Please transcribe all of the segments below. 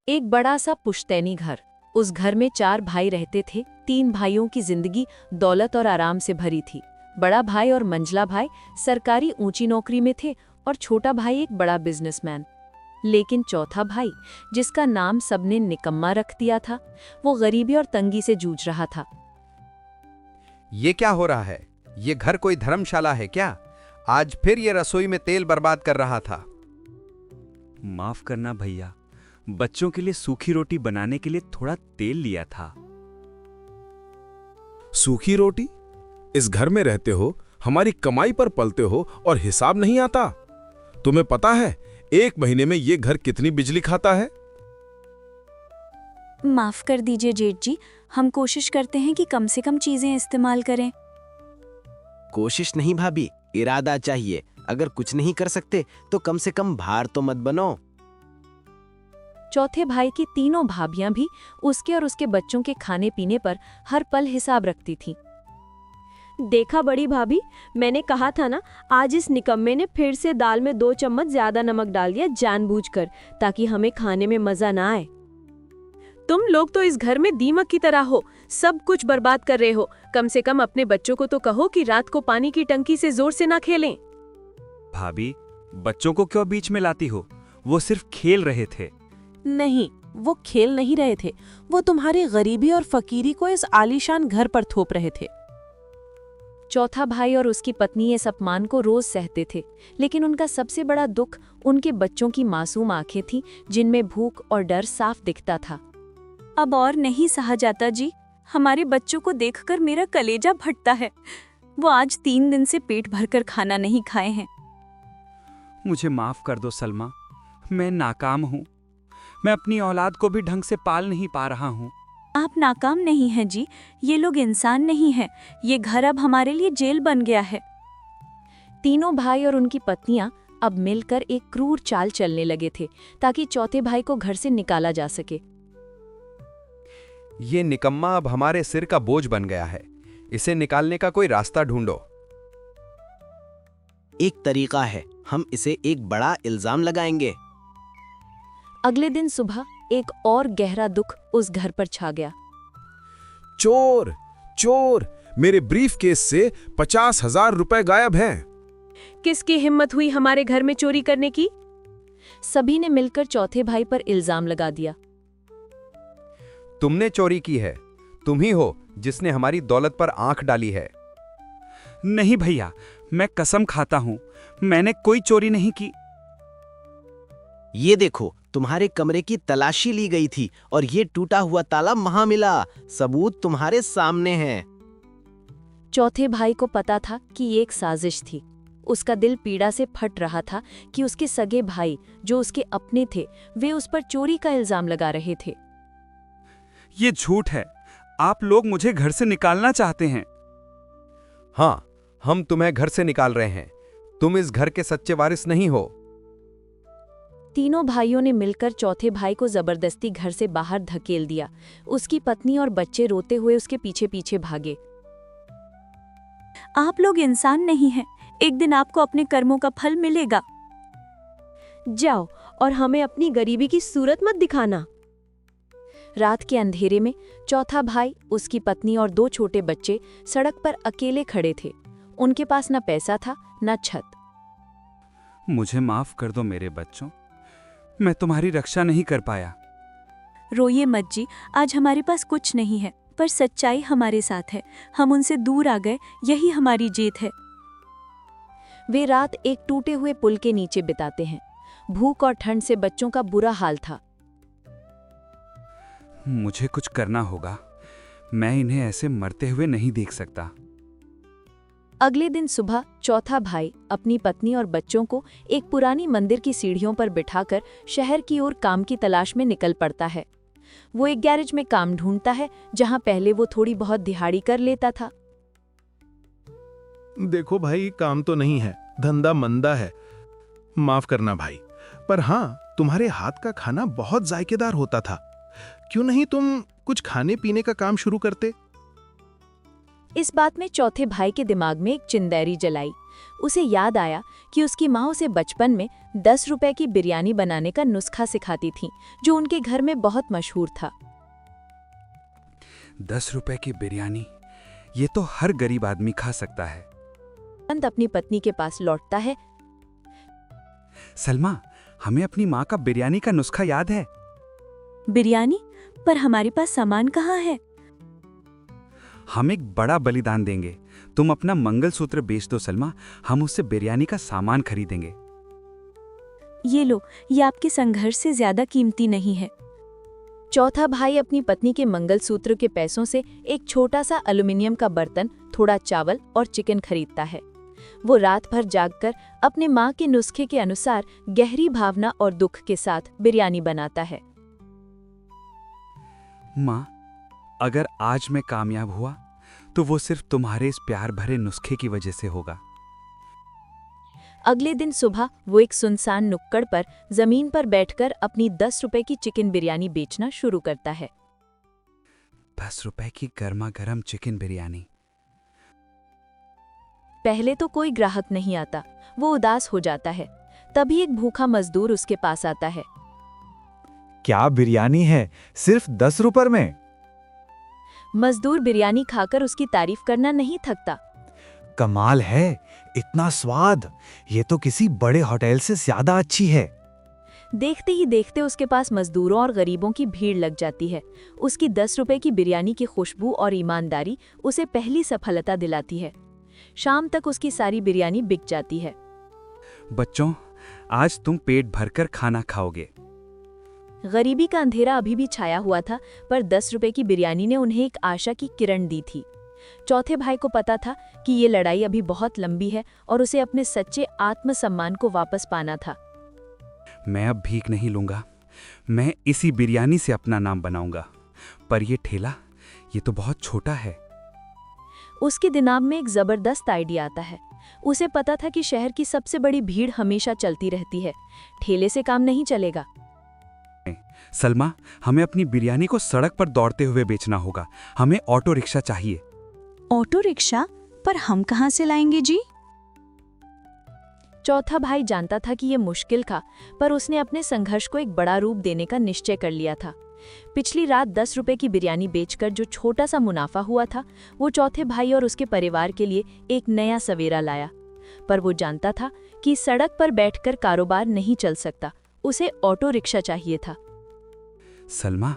एक बड़ा सा पुश्तैनी घर। उस घर में 4 भाई रहते थे। 3 भाइयों की जिंदगी दौलत और आराम से भरी थी। बड़ा भाई और मंझला भाई सरकारी ऊंची नौकरी में थे और छोटा भाई एक बड़ा बिजनेसमैन। लेकिन चौथा भाई, जिसका नाम सबने निकम्मा रख दिया था, वो गरीबी और तंगी से जूझ रहा था। ये क्या हो रहा है? ये घर कोई धर्मशाला है क्या? आज फिर ये रसोई में तेल बर्बाद कर रहा था। माफ करना भैया, बच्चों के लिए सूखी रोटी बनाने के लिए थोड़ा तेल लिया था। सूखी रोटी? इस घर में रहते हो, हमारी कमाई पर पलते हो और हिसाब नहीं आता? तुम्हें पता है 1 महीने में ये घर कितनी बिजली खाता है? माफ कर दीजिए जेठ जी, हम कोशिश करते हैं कि कम से कम चीजें इस्तेमाल करें। कोशिश नहीं भाभी, इरादा चाहिए। अगर कुछ नहीं कर सकते तो कम से कम भार तो मत बनो। चौथे भाई की तीनों भाभियां भी उसके और उसके बच्चों के खाने पीने पर हर पल हिसाब रखती थीं। देखा बड़ी भाभी, मैंने कहा था ना, आज इस निकम्मे ने फिर से दाल में 2 चम्मच ज्यादा नमक डाल दिया जानबूझकर, ताकि हमें खाने में मजा ना आए। तुम लोग तो इस घर में दीमक की तरह हो, सब कुछ बर्बाद कर रहे हो। कम से कम अपने बच्चों को तो कहो कि रात को पानी की टंकी से जोर से ना खेलें। भाभी, बच्चों को क्यों बीच में लाती हो? वो सिर्फ खेल रहे थे। नहीं, वो खेल नहीं रहे थे। वो तुम्हारी गरीबी और फकीरी को इस आलीशान घर पर थोप रहे थे। चौथा भाई और उसकी पत्नी इस अपमान को रोज सहते थे, लेकिन उनका सबसे बड़ा दुख उनके बच्चों की मासूम आंखें थीं, जिनमें भूख और डर साफ दिखता था। अब और नहीं सहा जाता जी, हमारे बच्चों को देखकर मेरा कलेजा फटता है। वो आज 3 दिन से पेट भरकर खाना नहीं खाए हैं। मुझे माफ कर दो सलमा, मैं नाकाम हूँ। मैं अपनी औलाद को भी ढंग से पाल नहीं पा रहा हूँ। आप नाकाम नहीं हैं जी, ये लोग इंसान नहीं हैं। ये घर अब हमारे लिए जेल बन गया है। तीनों भाई और उनकी पत्नियां अब मिलकर एक क्रूर चाल चलने लगे थे, ताकि चौथे भाई को घर से निकाला जा सके। ये निकम्मा अब हमारे सिर का बोझ बन गया है। इसे निकालने का कोई रास्ता ढूंढो। एक तरीका है, हम इसे एक बड़ा इल्जाम लगाएंगे। अगले दिन सुबह एक और गहरा दुख उस घर पर छा गया। चोर! चोर! मेरे ब्रीफ केस से 50,000 रुपए गायब हैं। किसकी हिम्मत हुई हमारे घर में चोरी करने की? सभी ने मिलकर चौथे भाई पर इल्जाम लगा दिया। तुमने चोरी की है। तुम ही हो जिसने हमारी दौलत पर आंख डाली है। नहीं भैया, मैं कसम खाता हूँ, मैंने कोई चोरी नहीं की। ये देखो, तुम्हारे कमरे की तलाशी ली गई थी और ये टूटा हुआ ताला वहां मिला। सबूत तुम्हारे सामने हैं। चौथे भाई को पता था कि ये एक साजिश थी। उसका दिल पीड़ा से फट रहा था कि उसके सगे भाई, जो उसके अपने थे, वे उस पर चोरी का इल्जाम लगा रहे थे। ये झूठ है। आप लोग मुझे घर से निकालना चाहते हैं। हाँ, हम तुम्हें घर से निकाल रहे हैं। तुम इस घर के सच्चे वारिस नहीं हो। तीनों भाइयों ने मिलकर चौथे भाई को जबरदस्ती घर से बाहर धकेल दिया। उसकी पत्नी और बच्चे रोते हुए उसके पीछे पीछे भागे। आप लोग इंसान नहीं हैं, एक दिन आपको अपने कर्मों का फल मिलेगा। जाओ और हमें अपनी गरीबी की सूरत मत दिखाना। रात के अंधेरे में चौथा भाई, उसकी पत्नी और 2 छोटे बच्चे सड़क पर अकेले खड़े थे। उनके पास न पैसा था, न छत। मुझे माफ कर दो मेरे बच्चों, मैं तुम्हारी रक्षा नहीं कर पाया। रोइए मत जी, आज हमारे पास कुछ नहीं है, पर सच्चाई हमारे साथ है। हम उनसे दूर आ गए, यही हमारी जीत है। वे रात एक टूटे हुए पुल के नीचे बिताते हैं। भूख और ठंड से बच्चों का बुरा हाल था। मुझे कुछ करना होगा, मैं इन्हें ऐसे मरते हुए नहीं देख सकता। अगले दिन सुबह चौथा भाई अपनी पत्नी और बच्चों को एक पुरानी मंदिर की सीढ़ियों पर बिठाकर शहर की ओर काम की तलाश में निकल पड़ता है। वो एक गैरेज में काम ढूंढता है, जहां पहले वो थोड़ी बहुत दिहाड़ी कर लेता था। देखो भाई, काम तो नहीं है, धंधा मंदा है। माफ करना भाई, पर हाँ, तुम्हारे हाथ का खाना बहुत जायकेदार होता था। क्यों नहीं तुम कुछ खाने पीने का काम शुरू करते? इस बात में चौथे भाई के दिमाग में एक चिंदैरी जलाई। उसे याद आया कि उसकी माँ उसे बचपन में 10 रुपए की बिरयानी बनाने का नुस्खा सिखाती थी, जो उनके घर में बहुत मशहूर था। 10 रुपए की बिरयानी, ये तो हर गरीब आदमी खा सकता है। अंत अपनी पत्नी के पास लौटता है। सलमा, हमें अपनी माँ का बिरयानी का नुस्खा याद है। बिरयानी? पर हमारे पास सामान कहाँ है? हम एक बड़ा बलिदान देंगे। तुम अपना मंगलसूत्र बेच दो सलमा, हम उससे बिरयानी का सामान खरीदेंगे। ये लो, ये आपके संघर्ष से ज्यादा कीमती नहीं है। चौथा भाई अपनी पत्नी के मंगलसूत्र के पैसों से एक छोटा सा एल्युमिनियम का बर्तन, थोड़ा चावल और चिकन खरीदता है। वो रात भर जागकर अपने माँ के नुस्खे के अनुसार गहरी भावना और दुख के साथ बिरयानी बनाता है। माँ, अगर आज मैं कामयाब हुआ तो वो सिर्फ तुम्हारे इस प्यार भरे नुस्खे की वजह से होगा। अगले दिन सुबह वो एक सुनसान नुक्कड़ पर जमीन पर बैठकर अपनी 10 रुपए की चिकन बिरयानी बेचना शुरू करता है। 10 रुपए की गर्मा गर्म चिकन बिरयानी। पहले तो कोई ग्राहक नहीं आता, वो उदास हो जाता है। तभी एक भूखा मजदूर उसके पास आता है। क्या बिरयानी है, सिर्फ 10 रुपए में? मजदूर बिरयानी खाकर उसकी तारीफ करना नहीं थकता। कमाल है, इतना स्वाद, ये तो किसी बड़े होटल से ज्यादा अच्छी है। देखते ही देखते उसके पास मजदूरों और गरीबों की भीड़ लग जाती है। उसकी 10 रुपए की बिरयानी की खुशबू और ईमानदारी उसे पहली सफलता दिलाती है। शाम तक उसकी सारी बिरयानी बिक जाती है। बच्चों, आज तुम पेट भरकर खाना खाओगे। गरीबी का अंधेरा अभी भी छाया हुआ था, पर 10 रुपए की बिरयानी ने उन्हें एक आशा की किरण दी थी। चौथे भाई को पता था कि ये लड़ाई अभी बहुत लंबी है और उसे अपने सच्चे आत्मसम्मान को वापस पाना था। मैं अब भीख नहीं लूंगा, मैं इसी बिरयानी से अपना नाम बनाऊंगा। पर ये ठेला, ये तो बहुत छोटा है। उसके दिमाग में एक जबरदस्त आइडिया आता है। उसे पता था कि शहर की सबसे बड़ी भीड़ हमेशा चलती रहती है, ठेले से काम नहीं चलेगा। सलमा, हमें अपनी बिरयानी को सड़क पर दौड़ते हुए बेचना होगा। हमें ऑटो रिक्शा चाहिए। Auto rickshaw? पर हम कहाँ से लाएंगे जी? चौथा भाई जानता था कि ये मुश्किल था, पर उसने अपने संघर्ष को एक बड़ा रूप देने का निश्चय कर लिया था। पिछली रात 10 रुपए की बिरयानी बेचकर जो छोटा सा मुनाफा हुआ था, वो चौथे भाई और उसके परिवार के लिए एक नया सवेरा लाया। पर वो जानता था कि सड़क पर बैठकर कारोबार नहीं चल सकता, उसे ऑटो रिक्शा चाहिए था। सलमा,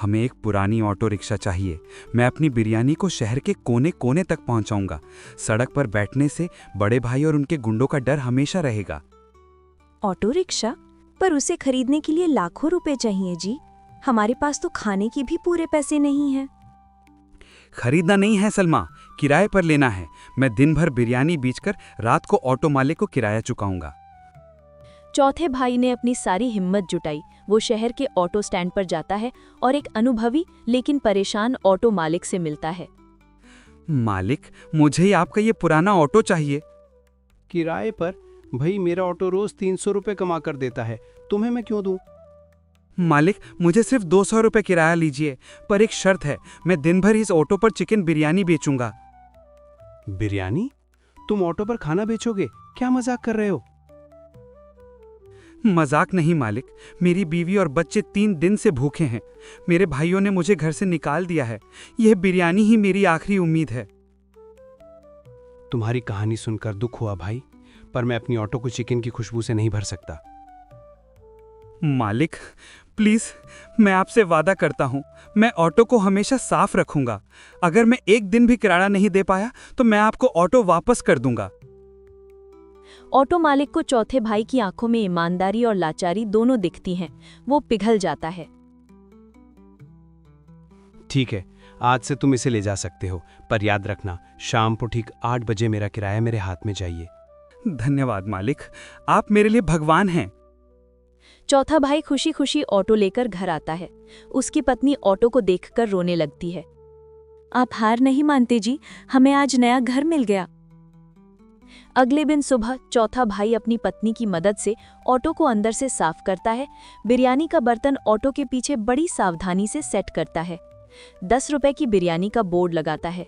हमें एक पुरानी ऑटो रिक्शा चाहिए। मैं अपनी बिरयानी को शहर के कोने कोने तक पहुंचाऊंगा। सड़क पर बैठने से बड़े भाई और उनके गुंडों का डर हमेशा रहेगा। Auto rickshaw? पर उसे खरीदने के लिए लाखों रुपए चाहिए जी। हमारे पास तो खाने के भी पूरे पैसे नहीं हैं। खरीदना नहीं है सलमा, किराए पर लेना है। मैं दिन भर बिरयानी बेचकर रात को ऑटो मालिक को किराया चुकाऊंगा। चौथे भाई ने अपनी सारी हिम्मत जुटाई। वो शहर के ऑटो स्टैंड पर जाता है और एक अनुभवी लेकिन परेशान ऑटो मालिक से मिलता है। मालिक, मुझे ही आपका ये पुराना ऑटो चाहिए। किराए पर? भाई, मेरा ऑटो रोज 300 रुपए कमा कर देता है, तुम्हें मैं क्यों दूं? मालिक, मुझे सिर्फ 200 रुपए किराया लीजिए, पर एक शर्त है, मैं दिन भर इस ऑटो पर चिकन बिरयानी बेचूंगा। बिरयानी? तुम ऑटो पर खाना बेचोगे? क्या मजाक कर रहे हो? मजाक नहीं मालिक, मेरी बीवी और बच्चे 3 दिन से भूखे हैं। मेरे भाइयों ने मुझे घर से निकाल दिया है। यह बिरयानी ही मेरी आखिरी उम्मीद है। तुम्हारी कहानी सुनकर दुख हुआ भाई, पर मैं अपनी ऑटो को चिकन की खुशबू से नहीं भर सकता। मालिक, प्लीज, मैं आपसे वादा करता हूं, मैं ऑटो को हमेशा साफ रखूंगा। अगर मैं एक दिन भी किराया नहीं दे पाया तो मैं आपको ऑटो वापस कर दूंगा। ऑटो मालिक को चौथे भाई की आंखों में ईमानदारी और लाचारी दोनों दिखती हैं। वो पिघल जाता है। ठीक है, आज से तुम इसे ले जा सकते हो, पर याद रखना, शाम को ठीक 8 बजे मेरा किराया मेरे हाथ में चाहिए। धन्यवाद मालिक, आप मेरे लिए भगवान हैं। चौथा भाई खुशी खुशी ऑटो लेकर घर आता है। उसकी पत्नी ऑटो को देखकर रोने लगती है। आप हार नहीं मानते जी, हमें आज नया घर मिल गया। अगले दिन सुबह चौथा भाई अपनी पत्नी की मदद से ऑटो को अंदर से साफ करता है। बिरयानी का बर्तन ऑटो के पीछे बड़ी सावधानी से सेट करता है। 10 रुपए की बिरयानी का बोर्ड लगाता है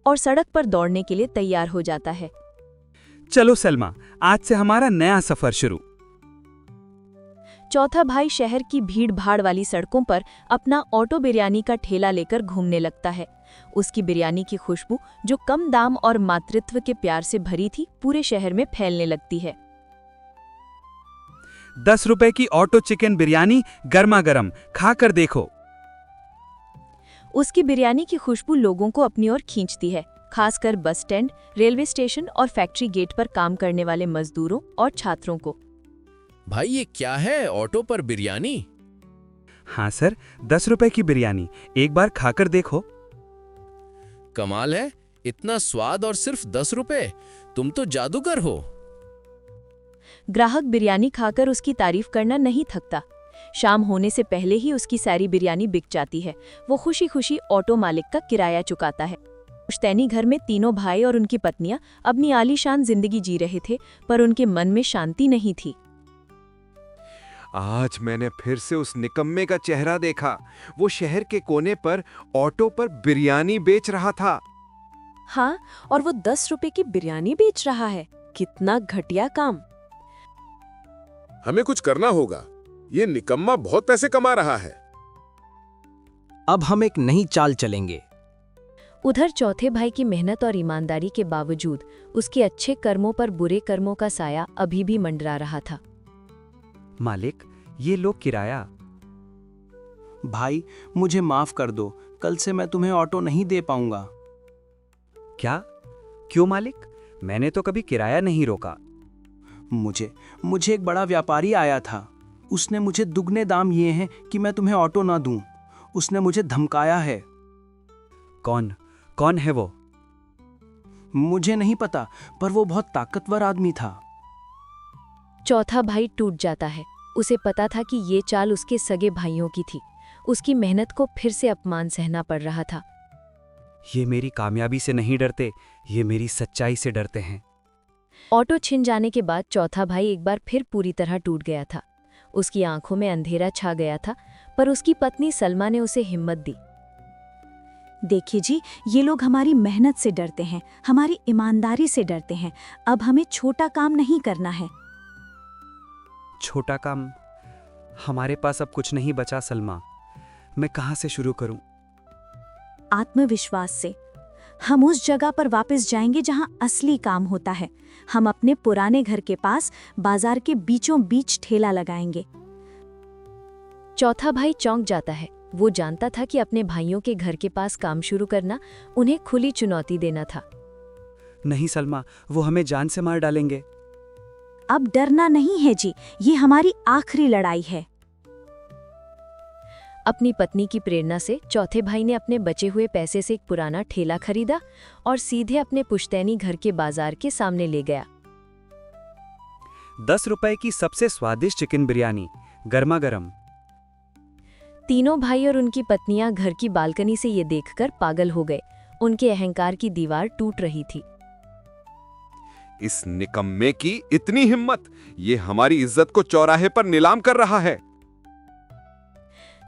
और सड़क पर दौड़ने के लिए तैयार हो जाता है। चलो सलमा, आज से हमारा नया सफर शुरू। चौथा भाई शहर की भीड़ भाड़ वाली सड़कों पर अपना ऑटो बिरयानी का ठेला लेकर घूमने लगता है। उसकी बिरयानी की खुशबू, जो कम दाम और मातृत्व के प्यार से भरी थी, पूरे शहर में फैलने लगती है। 10 रुपए की ऑटो चिकन बिरयानी गर्मा गर्म, खाकर देखो। उसकी बिरयानी की खुशबू लोगों को अपनी ओर खींचती है, खासकर बस स्टैंड, रेलवे स्टेशन और फैक्ट्री गेट पर काम करने वाले मजदूरों और छात्रों को। भाई ये क्या है, ऑटो पर बिरयानी? हाँ सर, 10 रुपए की बिरयानी, एक बार खाकर देखो। कमाल है, इतना स्वाद और सिर्फ 10 रुपए। तुम तो जादूगर हो। ग्राहक बिरयानी खाकर उसकी तारीफ करना नहीं थकता। शाम होने से पहले ही उसकी सारी बिरयानी बिक जाती है। वो खुशी खुशी ऑटो मालिक का किराया चुकाता है। पुश्तैनी घर में तीनों भाई और उनकी पत्नियां अपनी आलीशान जिंदगी जी रहे थे, पर उनके मन में शांति नहीं थी। आज मैंने फिर से उस निकम्मे का चेहरा देखा। वो शहर के कोने पर ऑटो पर बिरयानी बेच रहा था। हाँ, और वो 10 रुपए की बिरयानी बेच रहा है। कितना घटिया काम। हमें कुछ करना होगा। ये निकम्मा बहुत पैसे कमा रहा है। अब हम एक नई चाल चलेंगे। उधर चौथे भाई की मेहनत और ईमानदारी के बावजूद उसके अच्छे कर्मों पर बुरे कर्मों का साया अभी भी मंडरा रहा था। मालिक, ये लो किराया। भाई, मुझे माफ कर दो, कल से मैं तुम्हें ऑटो नहीं दे पाऊंगा। क्या? क्यों मालिक? मैंने तो कभी किराया नहीं रोका। मुझे एक बड़ा व्यापारी आया था। उसने मुझे दुगने दाम ये हैं कि मैं तुम्हें ऑटो ना दूं। उसने मुझे धमकाया है। कौन है वो? मुझे नहीं पता, पर वो बहुत ताकतवर आदमी था। चौथा भाई टूट जाता है। उसे पता था कि ये चाल उसके सगे भाइयों की थी। उसकी मेहनत को फिर से अपमान सहना पड़ रहा था। ये मेरी कामयाबी से नहीं डरते, ये मेरी सच्चाई से डरते हैं। ऑटो छिन जाने के बाद चौथा भाई एक बार फिर पूरी तरह टूट गया था। उसकी आंखों में अंधेरा छा गया था, पर उसकी पत्नी सलमा ने उसे हिम्मत दी। देखिए जी, ये लोग हमारी मेहनत से डरते हैं, हमारी ईमानदारी से डरते हैं। अब हमें छोटा काम नहीं करना है। छोटा काम? हमारे पास अब कुछ नहीं बचा सलमा। मैं कहाँ से शुरू करूं? आत्मविश्वास से। हम उस जगह पर वापस जाएंगे जहां असली काम होता है। हम अपने पुराने घर के पास बाजार के बीचों बीच ठेला लगाएंगे। चौथा भाई चौंक जाता है। वो जानता था कि अपने भाइयों के घर के पास काम शुरू करना उन्हें खुली चुनौती देना था। नहीं सलमा, वो हमें जान से मार डालेंगे। अब डरना नहीं है जी, ये हमारी आखिरी लड़ाई है। अपनी पत्नी की प्रेरणा से चौथे भाई ने अपने बचे हुए पैसे से एक पुराना ठेला खरीदा और सीधे अपने पुश्तैनी घर के बाजार के सामने ले गया। 10 रुपए की सबसे स्वादिष्ट चिकन बिरयानी, गर्मा गर्म। तीनों भाई और उनकी पत्नियां घर की बालकनी से ये देखकर पागल हो गए। उनके अहंकार की दीवार टूट रही थी। इस निकम्मे की इतनी हिम्मत! ये हमारी इज्जत को चौराहे पर नीलाम कर रहा है।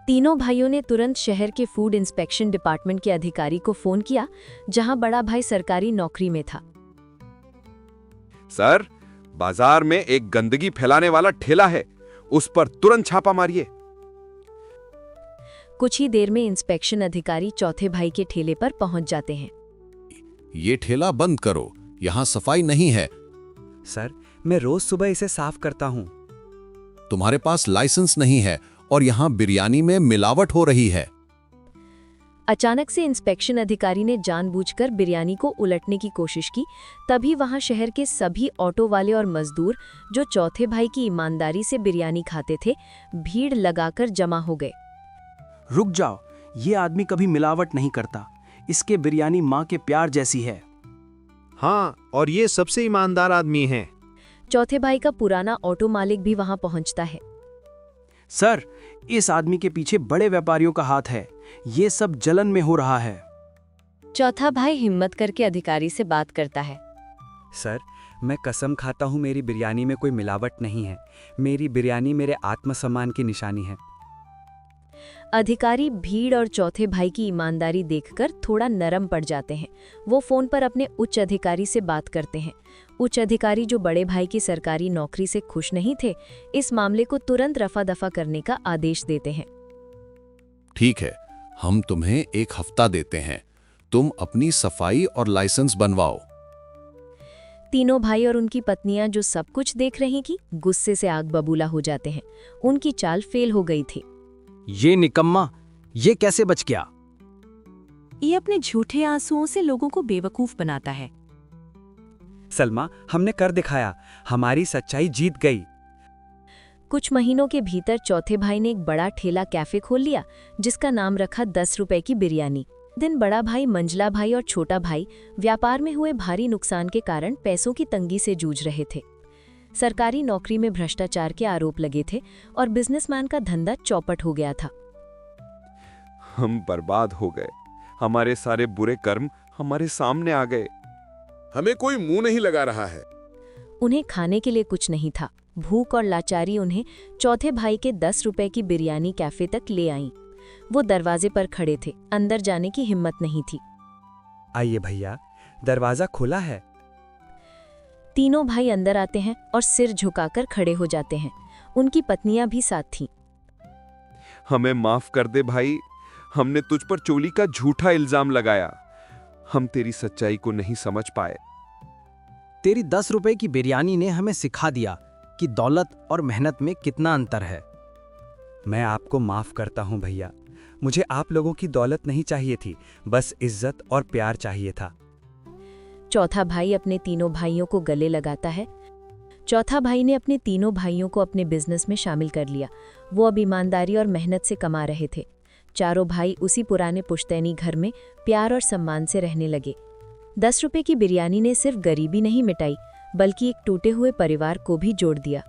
तीनों भाइयों ने तुरंत शहर के फूड इंस्पेक्शन डिपार्टमेंट के अधिकारी को फोन किया, जहां बड़ा भाई सरकारी नौकरी में था। सर, बाजार में एक गंदगी फैलाने वाला ठेला है, उस पर तुरंत छापा मारिए। कुछ ही देर में इंस्पेक्शन अधिकारी चौथे भाई के ठेले पर पहुंच जाते हैं। ये ठेला बंद करो, यहाँ सफाई नहीं है। सर, मैं रोज सुबह इसे साफ करता हूँ। तुम्हारे पास लाइसेंस नहीं है और यहाँ बिरयानी में मिलावट हो रही है। अचानक से इंस्पेक्शन अधिकारी ने जानबूझकर बिरयानी को उलटने की कोशिश की। तभी वहां शहर के सभी ऑटो वाले और मजदूर, जो चौथे भाई की ईमानदारी से बिरयानी खाते थे, भीड़ लगाकर जमा हो गए। रुक जाओ, ये आदमी कभी मिलावट नहीं करता। इसके बिरयानी माँ के प्यार जैसी है। हाँ, और ये सबसे ईमानदार आदमी है। चौथे भाई का पुराना ऑटो मालिक भी वहां पहुंचता है। सर, इस आदमी के पीछे बड़े व्यापारियों का हाथ है। ये सब जलन में हो रहा है। चौथा भाई हिम्मत करके अधिकारी से बात करता है। सर, मैं कसम खाता हूँ मेरी बिरयानी में कोई मिलावट नहीं है। मेरी बिरयानी मेरे आत्मसम्मान की निशानी है। अधिकारी भीड़ और चौथे भाई की ईमानदारी देखकर थोड़ा नरम पड़ जाते हैं। वो फोन पर अपने उच्च अधिकारी से बात करते हैं। उच्च अधिकारी, जो बड़े भाई की सरकारी नौकरी से खुश नहीं थे, इस मामले को तुरंत रफा दफा करने का आदेश देते हैं। ठीक है, हम तुम्हें 1 हफ्ता देते हैं। तुम अपनी सफाई और लाइसेंस बनवाओ। तीनों भाई और उनकी पत्नियां, जो सब कुछ देख रही थी, गुस्से से आग बबूला हो जाते हैं। उनकी चाल फेल हो गई थी। ये निकम्मा, ये कैसे बच गया? ये अपने झूठे आंसुओं से लोगों को बेवकूफ बनाता है। सलमा, हमने कर दिखाया, हमारी सच्चाई जीत गई। कुछ महीनों के भीतर चौथे भाई ने एक बड़ा ठेला कैफे खोल लिया, जिसका नाम रखा 10 रुपए की बिरयानी। दिन बड़ा भाई, मंझला भाई और छोटा भाई व्यापार में हुए भारी नुकसान के कारण पैसों की तंगी से जूझ रहे थे। सरकारी नौकरी में भ्रष्टाचार के आरोप लगे थे और बिजनेसमैन का धंधा चौपट हो गया था। हम बर्बाद हो गए, हमारे सारे बुरे कर्म हमारे सामने आ गए। हमें कोई मुंह नहीं लगा रहा है। उन्हें खाने के लिए कुछ नहीं था। भूख और लाचारी उन्हें चौथे भाई के 10 रुपए की बिरयानी कैफे तक ले आई। वो दरवाजे पर खड़े थे, अंदर जाने की हिम्मत नहीं थी। आइए भैया, दरवाजा खुला है। तीनों भाई अंदर आते हैं और सिर झुकाकर खड़े हो जाते हैं। उनकी पत्नियां भी साथ थीं। हमें माफ कर दे भाई, हमने तुझ पर चोरी का झूठा इल्जाम लगाया। हम तेरी सच्चाई को नहीं समझ पाए। तेरी 10 रुपए की बिरयानी ने हमें सिखा दिया कि दौलत और मेहनत में कितना अंतर है। मैं आपको माफ करता हूं भैया। मुझे आप लोगों की दौलत नहीं चाहिए थी, बस इज्जत और प्यार चाहिए था। चौथा भाई अपने तीनों भाइयों को गले लगाता है। चौथा भाई ने अपने तीनों भाइयों को अपने बिजनेस में शामिल कर लिया। वो अब ईमानदारी और मेहनत से कमा रहे थे। चारों भाई उसी पुराने पुश्तैनी घर में प्यार और सम्मान से रहने लगे। 10 रुपए की बिरयानी ने सिर्फ गरीबी नहीं मिटाई, बल्कि एक टूटे हुए परिवार को भी जोड़ दिया।